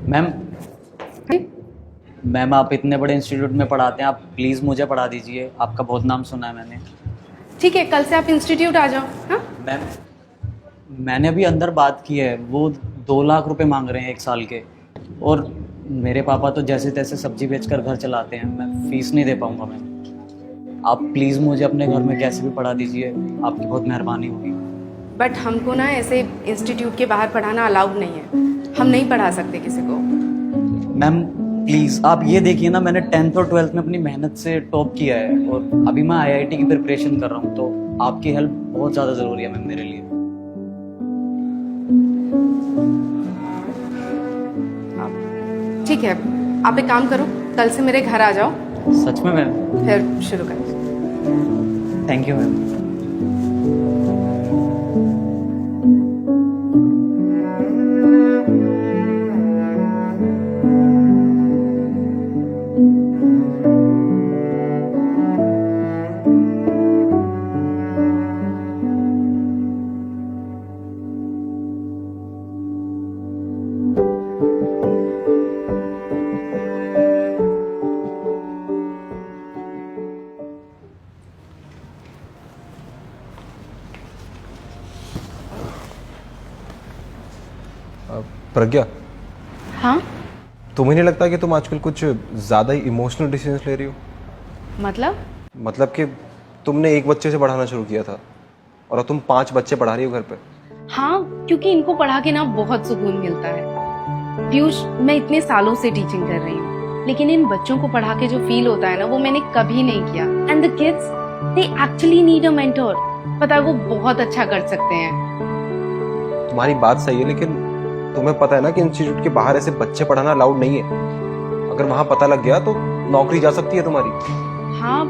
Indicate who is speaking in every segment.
Speaker 1: Ma'am ma'am आप इतने बड़े इंस्टीट्यूट में पढ़ाते हैं, आप प्लीज़ मुझे पढ़ा दीजिए, आपका बहुत नाम सुना है मैंने।
Speaker 2: ठीक है, कल से आप इंस्टीट्यूट आ जाओ। हाँ,
Speaker 1: मैम मैंने अभी अंदर बात की है, वो 2 लाख रुपए मांग रहे हैं 1 साल के, और मेरे पापा तो जैसे तैसे सब्जी बेचकर घर चलाते हैं, मैं फीस नहीं दे पाऊंगा मैम। आप प्लीज़ मुझे अपने घर में कैसे भी पढ़ा दीजिए, आपकी बहुत मेहरबानी होगी।
Speaker 2: बट हमको ना ऐसे इंस्टीट्यूट के बाहर पढ़ाना अलाउड नहीं है, हम नहीं पढ़ा सकते किसी को।
Speaker 1: मैम प्लीज़ आप ये देखिए ना, मैंने 10th और 12th में अपनी मेहनत से टॉप किया है, और अभी मैं IIT की प्रिपरेशन कर रहा हूँ, तो आपकी हेल्प बहुत ज़्यादा ज़रूरी है मैम मेरे लिए।
Speaker 2: ठीक है, आप एक काम करो, कल से मेरे घर आ जाओ,
Speaker 1: सच में मैम?
Speaker 2: फिर शुरू करें।
Speaker 1: Thank you ma'am.
Speaker 3: प्रज्ञा,
Speaker 2: हाँ,
Speaker 3: तुम्हें नहीं लगता कि तुम आजकल कुछ ज़्यादा ही इमोशनल डिसीजंस ले रही हो?
Speaker 2: मतलब
Speaker 3: कि तुमने एक बच्चे से पढ़ाना शुरू किया था और अब तुम 5 बच्चे पढ़ा रही हो घर पे।
Speaker 2: हाँ, क्योंकि इनको पढ़ा के ना बहुत सुकून मिलता है। पीयूष, मैं इतने सालों से टीचिंग कर रही हूँ, लेकिन इन बच्चों को पढ़ा के जो फील होता है ना, वो मैंने कभी नहीं किया। And the kids, they actually need a mentor. पता है, वो बहुत अच्छा कर सकते हैं।
Speaker 3: तुम्हारी बात सही है, लेकिन तुम्हें पता है ना कि इंस्टीट्यूट के बाहर ऐसे बच्चे पढ़ाना अलाउड नहीं है। अगर वहां पता लग गया तो नौकरी जा सकती है तुम्हारी।
Speaker 2: हाँ,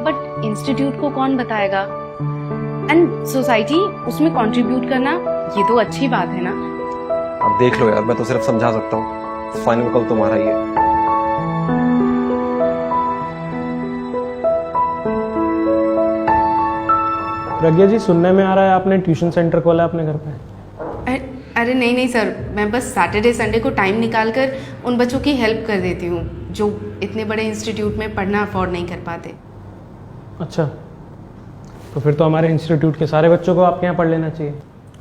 Speaker 2: बट इंस्टीट्यूट को कौन बताएगा? एंड सोसाइटी, उसमें कंट्रीब्यूट करना, ये तो अच्छी बात है ना।
Speaker 3: अब देख लो यार, मैं तो सिर्फ समझा सकता हूँ, फाइनल कॉल तुम्हारा ही है।
Speaker 4: प्रज्ञा जी, सुनने में आ रहा है आपने ट्यूशन सेंटर खोला है अपने घर पे।
Speaker 2: अरे नहीं सर, मैं बस सैटरडे संडे को टाइम निकाल कर उन बच्चों की हेल्प कर देती हूँ जो इतने बड़े इंस्टीट्यूट में पढ़ना अफोर्ड नहीं कर पाते।
Speaker 4: अच्छा, तो फिर तो हमारे इंस्टीट्यूट के सारे बच्चों को आपके यहाँ पढ़ लेना चाहिए,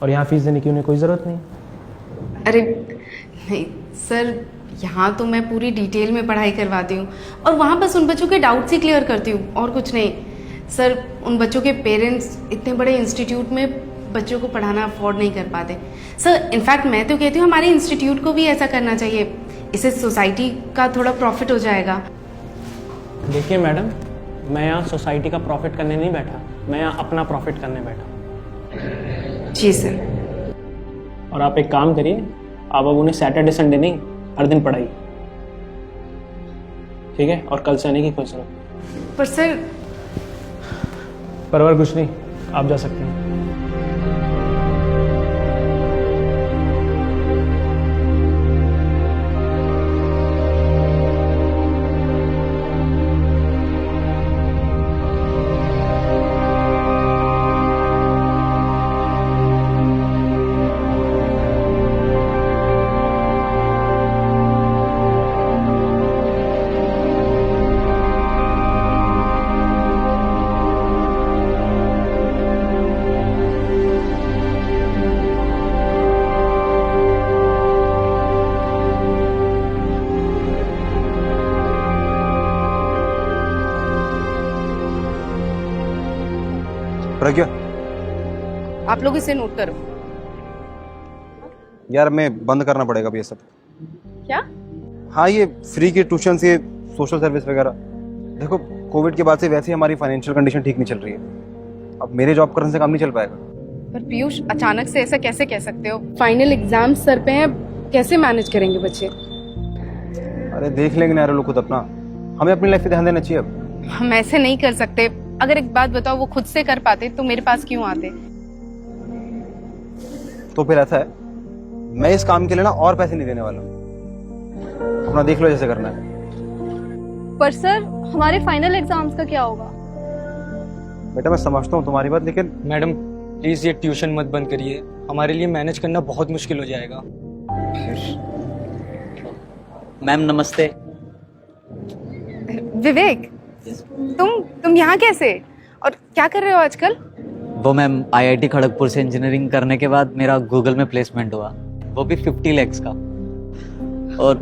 Speaker 4: और यहाँ फीस देने की उन्हें कोई ज़रूरत नहीं।
Speaker 2: अरे नहीं सर, यहाँ तो मैं पूरी डिटेल में पढ़ाई करवाती हूँ, और वहाँ बस उन बच्चों के डाउट्स ही क्लियर करती हूँ, और कुछ नहीं। सर, उन बच्चों के पेरेंट्स इतने बड़े इंस्टीट्यूट में बच्चों को पढ़ाना अफोर्ड नहीं कर पाते। सर, इनफैक्ट मैं तो कहती हूँ हमारे इंस्टीट्यूट को भी ऐसा करना चाहिए, इससे सोसाइटी का थोड़ा प्रॉफिट हो जाएगा।
Speaker 4: देखिए मैडम, मैं यहाँ सोसाइटी का प्रॉफिट करने नहीं बैठा, मैं यहाँ अपना प्रॉफिट करने बैठा।
Speaker 2: जी सर।
Speaker 4: और आप एक काम करिए, आप अब उन्हें सैटरडे संडे नहीं, हर दिन पढ़ाइए, ठीक है? और कल से आने की कोई जरूरत।
Speaker 2: पर सर,
Speaker 4: परवर कुछ नहीं, आप जा सकते हैं।
Speaker 3: प्रज्ञा,
Speaker 2: आप लोग इसे नोट करो।
Speaker 3: यार मैं बंद करना पड़ेगा अब ये सब।
Speaker 2: क्या?
Speaker 3: हाँ, ये फ्री के ट्यूशन से सोशल सर्विस वगैरह, देखो कोविड के बाद से वैसे ही हमारी फाइनेंशियल कंडीशन ठीक नहीं चल रही है, अब मेरे जॉब करने से काम नहीं चल पाएगा।
Speaker 2: पर पीयूष, अचानक से ऐसा कैसे कह सकते हो? फाइनल एग्जाम सर पे हैं, कैसे मैनेज करेंगे बच्चे?
Speaker 3: अरे देख लेंगे ना लोग खुद अपना, हमें अपनी लाइफ पे ध्यान देना चाहिए अब।
Speaker 2: हम ऐसे नहीं कर सकते। अगर एक बात बताओ, वो खुद से कर पाते तो मेरे पास क्यों आते?
Speaker 3: तो फिर ऐसा है, मैं इस काम के लिए ना और पैसे नहीं देने वाला, अपना देख लो जैसे करना है।
Speaker 5: पर सर, हमारे फाइनल एग्जाम्स का क्या होगा?
Speaker 3: बेटा मैं समझता हूँ तुम्हारी बात, लेकिन
Speaker 6: मैडम प्लीज़ ये ट्यूशन मत बंद करिए, हमारे लिए मैनेज करना बहुत मुश्किल हो जाएगा।
Speaker 1: मैम नमस्ते।
Speaker 2: विवेक, तुम यहाँ कैसे और क्या कर रहे हो आजकल?
Speaker 1: वो मैम आईआईटी खड़गपुर से इंजीनियरिंग करने के बाद मेरा गूगल में प्लेसमेंट हुआ, वो भी 50 lakhs का। और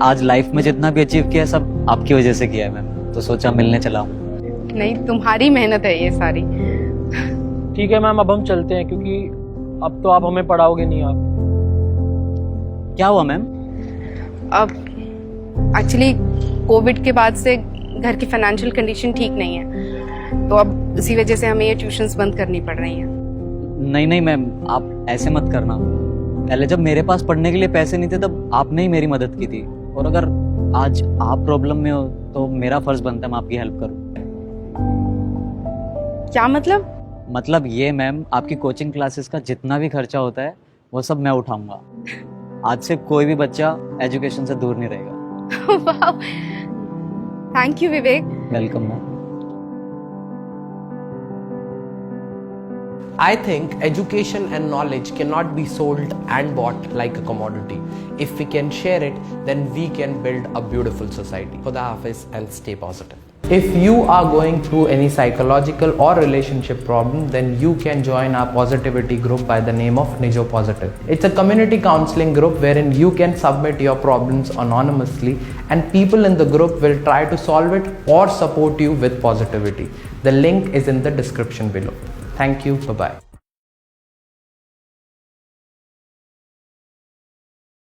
Speaker 1: आज लाइफ में जितना भी अचीव किया है सब आपकी वजह से किया है मैम, तो सोचा मिलने चला हूँ।
Speaker 2: नहीं, तुम्हारी मेहनत है ये सारी।
Speaker 4: ठीक है मैम, अब हम चलते हैं क्योंकि अब तो आप हमें पढ़ाओगे नहीं। आप
Speaker 1: क्या हुआ मैम?
Speaker 2: अब एक्चुअली कोविड के बाद से घर की फाइनेंशियल कंडीशन ठीक नहीं है, तो अब इसी वजह से हमें ये ट्यूशंस बंद करनी पड़ रही हैं।
Speaker 1: नहीं नहीं मैम, आप ऐसे मत करना। पहले जब मेरे पास पढ़ने के लिए पैसे नहीं थे तब आपने ही मेरी मदद की थी, और अगर आज आप प्रॉब्लम में हो तो मेरा फर्ज बनता है मैं आपकी हेल्प करूं।
Speaker 2: क्या मतलब?
Speaker 1: मतलब ये मैम, आपकी कोचिंग क्लासेस का जितना भी खर्चा होता है वो सब मैं उठाऊंगा। आज से कोई भी बच्चा एजुकेशन से दूर नहीं रहेगा।
Speaker 2: वाह, thank you Vivek.
Speaker 1: Welcome ma'am.
Speaker 6: I think education and knowledge cannot be sold and bought like a commodity. If we can share it, then we can build a beautiful society. Khuda Hafiz and stay positive. If you are going through any psychological or relationship problem, then you can join our positivity group by the name of Nijo Positive. It's a community counseling group wherein you can submit your problems anonymously and people in the group will try to solve it or support you with positivity. The link is in the description below. Thank you. Bye-bye.